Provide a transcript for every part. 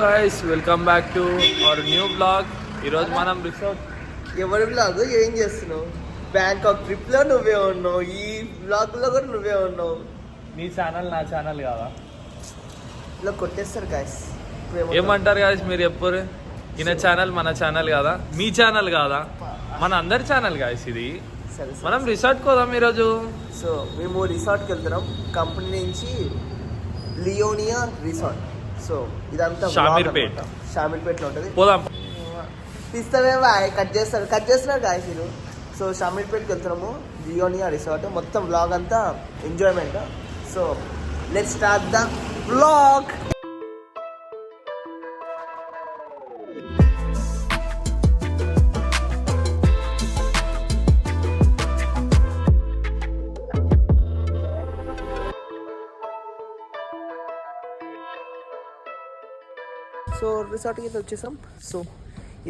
guys, welcome back to our new vlog. ఈరోజు మనం resort ఎవరి బ్లాగ్ ఏం చేస్తున్నావు? బ్యాంకాక్ ట్రిప్ లో నువ్వే ఉన్నావు, ఈ బ్లాగ్ లో కూడా నువ్వే ఉన్నావు. నీ ఛానల్ నా ఛానల్ కాదా? ఇలా కొట్టేస్తారు గాయస్. ఏమంటారు గాయస్ మీరు ఎప్పుడు? ఈయన ఛానల్ మన ఛానల్ కాదా? మీ ఛానల్ కాదా? మన అందరి ఛానల్ గాయస్ ఇది. మనం రిసార్ట్ కోదాం ఈరోజు. సో మేము రిసార్ట్కి వెళ్తున్నాం, కంపెనీ నుంచి లియోనియా రిసార్ట్. సో ఇదంతా షామీర్పేటలో ఉంటుంది. పోదాం. తీస్తామే కట్ చేస్తున్నారు గాయస్ మీరు. సో షామీర్పేట్కి వెళ్తున్నాము, లియోనియా రిసార్ట్. మొత్తం వ్లాగ్ అంతా enjoyment. So let's start the vlog. So రిసార్ట్కి అయితే వచ్చేసాం. సో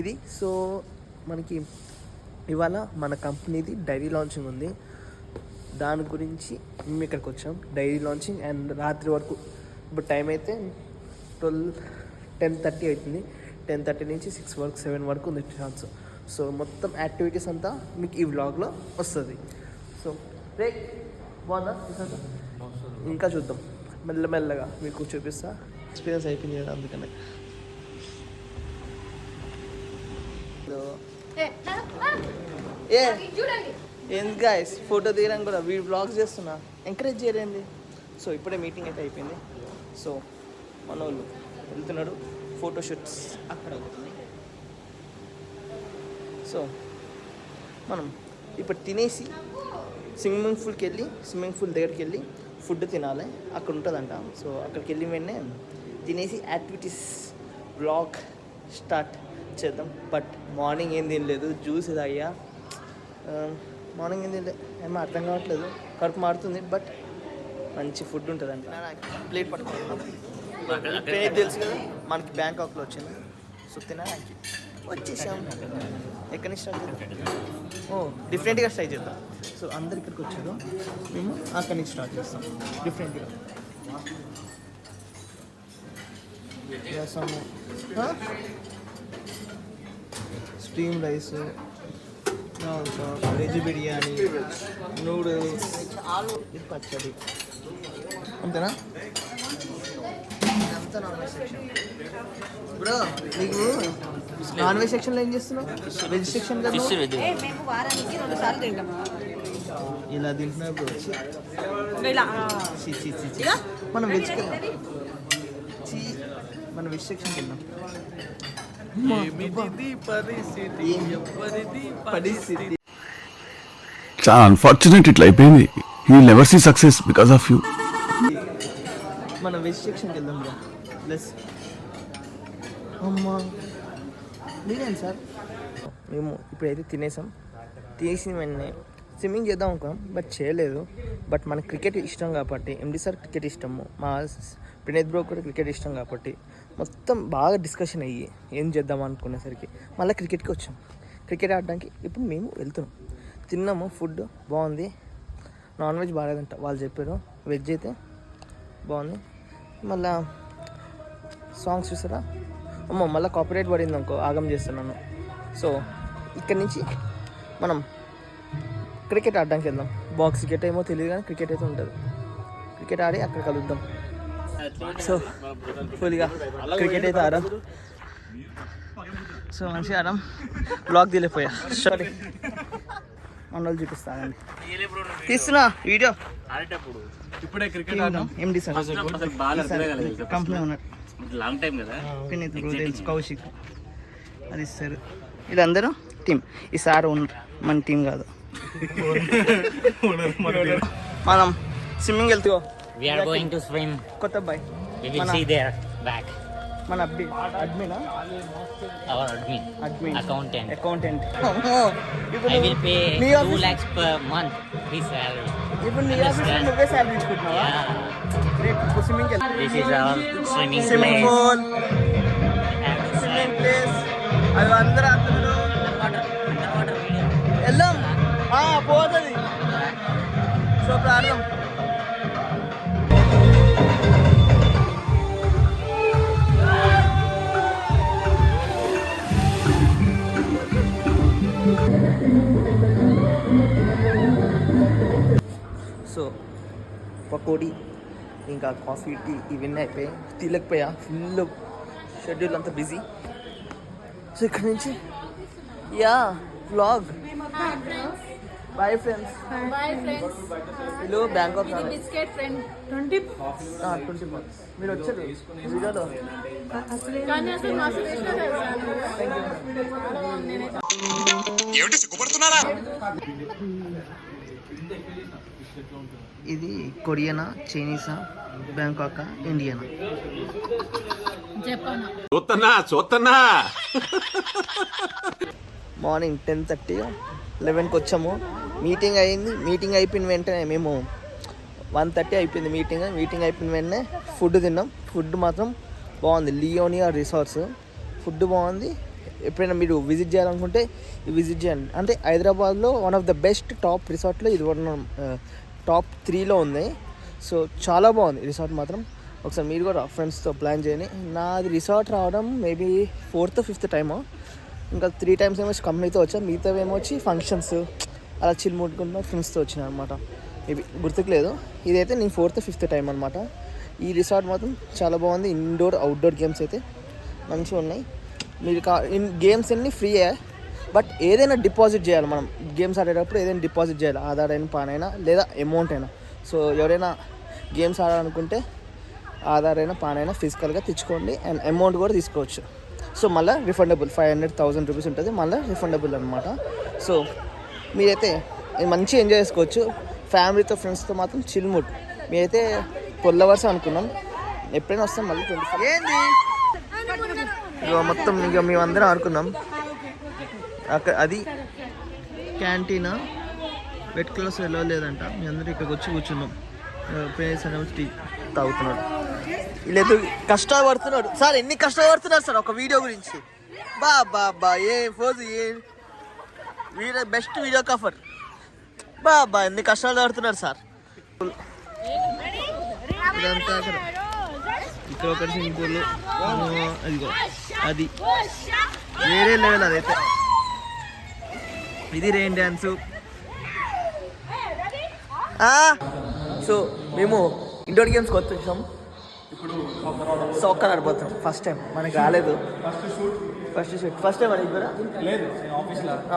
ఇది మనకి ఇవాళ మన కంపెనీది డైరీ లాంచింగ్ ఉంది. దాని గురించి మేము ఇక్కడికి వచ్చాం, డైరీ లాంచింగ్. అండ్ రాత్రి వరకు ఇప్పుడు టైం అయితే 10:30 అవుతుంది. 10:30 నుంచి 6 వరకు 7 వరకు ఉంది ఛాన్స్. సో మొత్తం యాక్టివిటీస్ అంతా మీకు ఈ వ్లాగ్లో వస్తుంది. సో రే బాగుందా రిసార్ట్? ఇంకా చూద్దాం మెల్లమెల్లగా మీకు చూపిస్తా. ఎక్స్పీరియన్స్ అయిపోయింది కదా, అందుకనే. ఏంది గాయస్ ఫోటో తీయడానికి కూడా వీడు బ్లాగ్స్ చేస్తున్నా, ఎంకరేజ్ చేయలేండి. సో ఇప్పుడే మీటింగ్ అయితే అయిపోయింది. సో మన వాళ్ళు వెళ్తున్నారు ఫోటోషూట్స్ అక్కడ అవుతుంది. సో మనం ఇప్పుడు తినేసి స్విమ్మింగ్ పూల్ దగ్గరికి వెళ్ళి ఫుడ్ తినాలి, అక్కడ ఉంటుందంట. సో అక్కడికి వెళ్ళి వెంటనే తినేసి యాక్టివిటీస్ బ్లాగ్ స్టార్ట్ చేద్దాం. బట్ మార్నింగ్ ఏం తినలేదు, జ్యూస్ తాగా. మార్నింగ్ ఏం తినలేదు, ఏమో అర్థం కావట్లేదు, కడుపు మారుతుంది. బట్ మంచి ఫుడ్ ఉంటుందంట. ప్లేట్ పట్టుకుంటున్నాం. ప్లేట్ తెలుసు కదా మనకి బ్యాంకాక్లో వచ్చింది. సో తినడానికి వచ్చేసాం. ఎక్కడి నుంచి స్టార్ట్ చేద్దాం? డిఫరెంట్గా ట్రై చేద్దాం. సో అందరు ఇక్కడికి వచ్చారు, మేము అక్కడి నుంచి స్టార్ట్ చేస్తాం డిఫరెంట్గా. Steam rice, veg biryani, noodles, పచ్చడి. అంతేనా? అంతా నాన్ వెజ్ సెక్షన్. బ్రో నీకు నాన్ వెజ్ సెక్షన్లో ఏం చేస్తున్నావు? వెజ్ సెక్షన్ కదా ఇలా తింటున్నా బ్రో. మనం వెజ్ మనం వెజ్ సెక్షన్కి వెళ్దాం. చాలా అన్ఫార్చునేట్ ఇట్లా అయిపోయింది. You will never see success because of you. మన వెజ్ సెక్షన్కి వెళ్దాం బ్రో. ప్లస్ అమ్మా మీరేం సార్, మేము ఇప్పుడైతే తినేసాం. తినేసిన వెంటనే స్విమ్మింగ్ చేద్దాం అనుకున్నాం, బట్ చేయలేదు. బట్ మనకు క్రికెట్ ఇష్టం కాబట్టి, ఎండి సార్ క్రికెట్ ఇష్టము, మా ప్రణీత్ బ్రో కూడా క్రికెట్ ఇష్టం కాబట్టి మొత్తం బాగా డిస్కషన్ అయ్యి ఏం చేద్దాం అనుకునేసరికి మళ్ళీ క్రికెట్కి వచ్చాం. క్రికెట్ ఆడడానికి ఇప్పుడు మేము వెళ్తున్నాం. తిన్నాము, ఫుడ్ బాగుంది. నాన్ వెజ్ బాగాలేదంట వాళ్ళు చెప్పారు, వెజ్ అయితే బాగుంది. మళ్ళా సాంగ్స్ చూసారా అమ్మ, మళ్ళీ కాపీరైట్ పడింది అనుకో, ఆగం చేస్తున్నాను. సో ఇక్కడి నుంచి మనం క్రికెట్ ఆడడానికి వెళ్దాం. బాక్స్ క్రికెట్ ఏమో తెలియదు కానీ క్రికెట్ అయితే ఉంటుంది. క్రికెట్ ఆడి అక్కడ కలుద్దాం. సో ఫుల్గా క్రికెట్ అయితే ఆడాం. సో మంచిగా ఆడాం. బ్లాగ్ తీలేపోయా, సరే మన వాళ్ళు చూపిస్తానండి. తీస్తున్నా వీడియో. ఇప్పుడే క్రికెట్ ఆడడం ఎండి సార్ కంపెనీ ఉన్నాడు, కౌశిక్, అది సార్, వీళ్ళందరూ టీం. ఈ సార్ ఓనర్, మన టీం కాదు. మనం స్విమ్మింగ్ వెళ్తూ We are going to swim. కొత్త అబ్బాయి We will see their back. మన అడ్మిన్ Our admin. Accountant. ఇప్పుడు I will pay నీ 2 office lakhs per month. His salary. ఇప్పుడు నీ ఆఫీస్లో నువ్వే శాలరీ ఇచ్చుకుంటున్నావా? Yeah. రేపు swimming This is our swimming swimming place. Pool, swimming place. అవి అందరూ అతను Underwater video. వెళ్ళాం పోతుంది. సో ప్రారంభం. సో పకోడీ ఇంకా కాఫీ టీ ఇవన్నీ అయిపోయాయి. తీయలేకపోయా, ఫుల్ షెడ్యూల్ అంతా బిజీ. సో ఇక్కడ నుంచి యా vlog. Bye friends. Bye friends. Hello Bangkok ఇది బిస్కెట్ ఫ్రెండ్ 20 20 months మీరు వచ్చారు వీడియోలో. కానీ అసలు మస్తు టేస్ట్ తెలుసా ఏమిటి సిగ్గుపడుతున్నారా? ఇది కొరియనా, చైనీసా, బ్యాంకాకా, ఇండియనా? జపాన్. చూస్తున్నా మార్నింగ్ 10:30 11కి వచ్చాము. మీటింగ్ అయింది. మీటింగ్ అయిపోయిన వెంటనే మేము 1:30 అయిపోయింది మీటింగ్ అయిపోయిన వెంటనే ఫుడ్ తిన్నాం. ఫుడ్ మాత్రం బాగుంది. లియోనియా రిసార్ట్స్ ఫుడ్ బాగుంది. ఎప్పుడైనా మీరు విజిట్ చేయాలనుకుంటే విజిట్ చేయండి. అంటే హైదరాబాద్లో one of the best top రిసార్ట్లో ఇది టాప్ 3లో ఉంది. సో చాలా బాగుంది రిసార్ట్ మాత్రం. ఒకసారి మీరు కూడా ఫ్రెండ్స్తో ప్లాన్ చేయండి. నాది రిసార్ట్ రావడం maybe 4th or 5th time. ఇంకా 3 times ఏమో కంపెనీతో వచ్చా, మిగతా ఏమో వచ్చి ఫంక్షన్స్ అలా చిల్ ముట్టుకుంటున్నా ఫ్రెండ్స్తో వచ్చినా అనమాట. మేబీ గుర్తుకులేదు. ఇదైతే నేను 4th or 5th టైం అనమాట. ఈ రిసార్ట్ మాత్రం చాలా బాగుంది. ఇండోర్ అవుట్డోర్ గేమ్స్ అయితే మంచిగా ఉన్నాయి. మీరు గేమ్స్ అన్నీ ఫ్రీయే, బట్ ఏదైనా డిపాజిట్ చేయాలి. మనం గేమ్స్ ఆడేటప్పుడు ఏదైనా డిపాజిట్ చేయాలి, ఆధార్ అయినా పాన్ అయినా లేదా అమౌంట్ అయినా. సో ఎవరైనా గేమ్స్ ఆడాలనుకుంటే ఆధార్ అయినా పాన్ అయినా ఫిజికల్గా తెచ్చుకోండి. అండ్ అమౌంట్ కూడా తీసుకోవచ్చు. సో మళ్ళీ రిఫండబుల్ 500,000 రూపీస్ ఉంటుంది, మళ్ళీ రిఫండబుల్ అనమాట. సో మీరైతే మంచిగా ఎంజాయ్ చేసుకోవచ్చు. ఫ్యామిలీతో ఫ్రెండ్స్తో మాత్రం చిల్ మూడ్. మీరైతే 12 hours అనుకున్నాం, ఎప్పుడైనా వస్తాం మళ్ళీ 24. ఏంది ఇక మొత్తం ఇక మేమందరం ఆడుకున్నాం అక్కడ. అది క్యాంటీనా వెట్ క్లాస్ వెళ్ళలేదంట. మీ అందరూ ఇక్కడికి వచ్చి కూర్చున్నాం. పేరెంట్స్ అనేవి టీ తాగుతున్నాడు. వీళ్ళైతే కష్టపడుతున్నాడు సార్. ఎన్ని కష్టపడుతున్నారు సార్ ఒక వీడియో గురించి. బా ఏ ఫోజ్ ఏ వీడియో బెస్ట్ వీడియోగ్రాఫర్. బా ఎన్ని కష్టాలు పడుతున్నారు సార్. ఇదంతా ఇక్కడ ఒకటి స్విమ్మింగ్ పూల్, అదిగో అది వేరే లెవెల్. అదైతే ఇది రెయిన్ డ్యాన్సు. సో మేము ఇండోర్ గేమ్స్కి వచ్చాం. ఇప్పుడు సాకర్ ఆడిపోతున్నాం. ఫస్ట్ టైం మనకి రాలేదు. ఫస్ట్ టైం అది కూడా లేదు.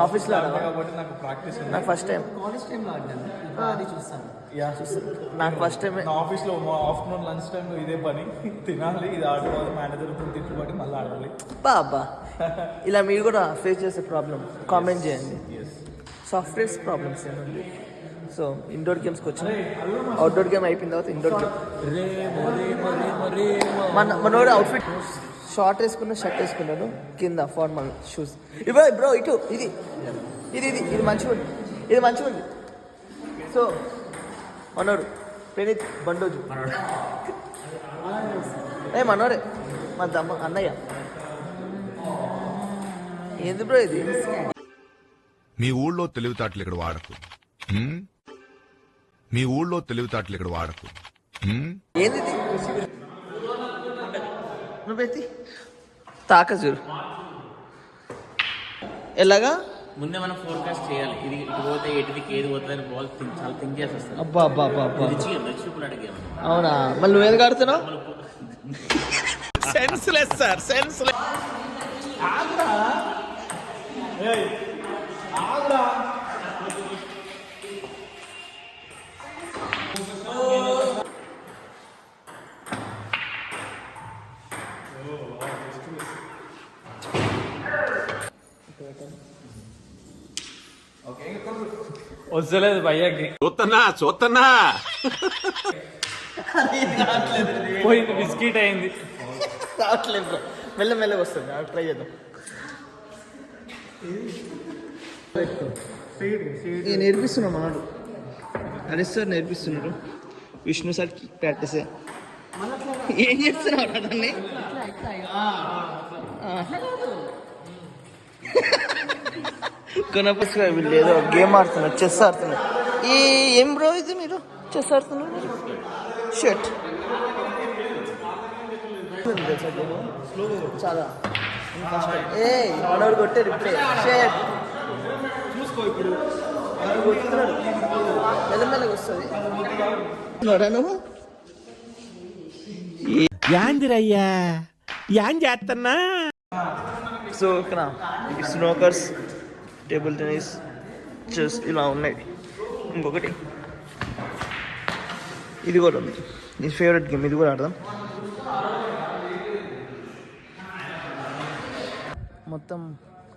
ఆఫీస్లో నాకు ఫస్ట్ టైం. చూస్తాను నాకు ఫస్ట్ టైం ఆఫీస్లో ఆఫ్టర్నూన్ లంచ్ టైం ఇదే పని. తినాలి, ఇది ఆడుకోవాలి, మేనేజర్ తింటు బట్టి మళ్ళీ ఆడాలి. బాబా ఇలా మీరు కూడా ఫేస్ చేసే ప్రాబ్లం కామెంట్ చేయండి. సాఫ్ట్వేర్స్ ప్రాబ్లమ్స్ ఏమండి. సో ఇండోర్ గేమ్స్కి వచ్చాం. అవుట్డోర్ గేమ్ అయిపోయిన తర్వాత ఇండోర్ గేమ్. మనోడు అవుట్ఫిట్ షార్ట్ వేసుకున్నాడు, షర్ట్ వేసుకున్నాడు, కింద ఫార్మల్ షూస్. ఇవ్వ బ్రో ఇటు ఇది ఇది ఇది ఇది మంచిగా ఉంది, ఇది మంచిగా ఉంది. సో మనోడు ప్రణీత్ బండోజు మనోరే మన తమ్మ అన్నయ్య. ఏంది బ్రో ఇది? మీ ఊళ్ళో తెలివితేటలు ఇక్కడ వాడకు. మీ ఊళ్ళో తెలివితేటలు ఇక్కడ వాడకు. ఏంది నువ్వు పెట్టి తాకజూరు ఎలాగా ముందే మనం ఫోర్కాస్ట్ చేయాలి. ఇది ఇటు పోతే ఎటుదికి ఏది పోతుంది అని బాల్ చాలా థింక్ చేసి వస్తుంది. అబ్బా అబ్బా అబ్బా అబ్బా. రిచ్ అడిగాము. అవునా? మళ్ళీ నువ్వేది కడుతున్నావు? Senseless sir, senseless. వస్తలేదు భయ్యాకి. చూస్తున్నా పోయింది, బిస్కెట్ అయింది. రావట్లేదు బ్రో, మెల్లమెల్లగా వస్తుంది. ట్రై చేద్దాం. నేర్పిస్తున్నాం అన్నాడు. హరీష్ సార్ నేర్పిస్తున్నారు. Vishnu sir practice. ఏం చేస్తున్నావు దాన్ని? కొనపసుగా వీళ్ళు ఏదో గేమ్ ఆడుతున్నారు, చెస్ ఆడుతున్నారు. ఏం బ్రో ఇది మీరు చెస్ ఆడుతున్నారు? షర్ట్ చాలా మనోడు కొట్టారు ఇప్పుడే. షర్ట్ చూసుకో. ఇప్పుడు కొట్టుతున్నాడు మెల్లమెల్లగా వస్తుంది నువ్వు యాందిరయ్యా యాన్ చేస్తున్నా సో ఇక్కడ స్నోకర్స్ టేబుల్ టెన్నిస్ చెస్ ఇలా ఉన్నాయి. ఇంకొకటి ఇది కూడా ఉంది, నీ ఫేవరెట్ గేమ్, ఇది కూడా ఆడదాం. మొత్తం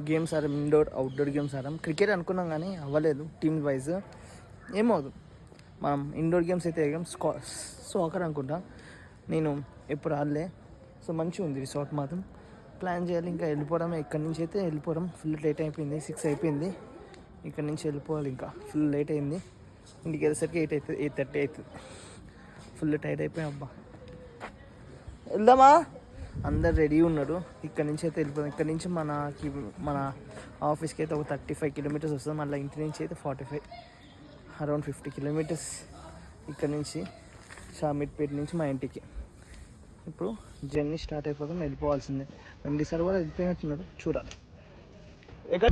గేమ్స్ ఆడాం, ఇండోర్ అవుట్డోర్ గేమ్స్ ఆడాం. క్రికెట్ అనుకున్నాం కానీ అవ్వలేదు టీమ్ వైజ్, ఏమవుదు. మనం ఇండోర్ గేమ్స్ అయితే సాకర్ అనుకుంటా, నేను ఎప్పుడు ఆడలే. సో మంచిగా ఉంది రిసార్ట్ మాత్రం. ప్లాన్ చేయాలి, ఇంకా వెళ్ళిపోవడం. ఇక్కడి నుంచి అయితే వెళ్ళిపోవడం, ఫుల్ లేట్ అయిపోయింది, 6 అయిపోయింది. ఇక్కడ నుంచి వెళ్ళిపోవాలి, ఇంకా ఫుల్ లేట్ అయింది. ఇంటికి వెళ్ళేసరికి 8 అవుతుంది, 8:30 అవుతుంది. ఫుల్ టైట్ అయిపోయాం. అబ్బా వెళ్దామా, అందరు రెడీ ఉన్నారు. ఇక్కడ నుంచి అయితే వెళ్ళిపోదాం. ఇక్కడ నుంచి మన ఆఫీస్కి అయితే ఒక 35 కిలోమీటర్స్ వస్తుంది. మళ్ళీ ఇంటి నుంచి అయితే 45, అరౌండ్ 50 కిలోమీటర్స్ ఇక్కడ నుంచి షామీర్పేట నుంచి మా ఇంటికి. ఇప్పుడు జర్నీ స్టార్ట్ అయిపోతాం, వెళ్ళిపోవాల్సిందే. వెండి సార్ కూడా వెళ్ళిపోయినట్టున్నారు, చూడాలి. ఎక్కడ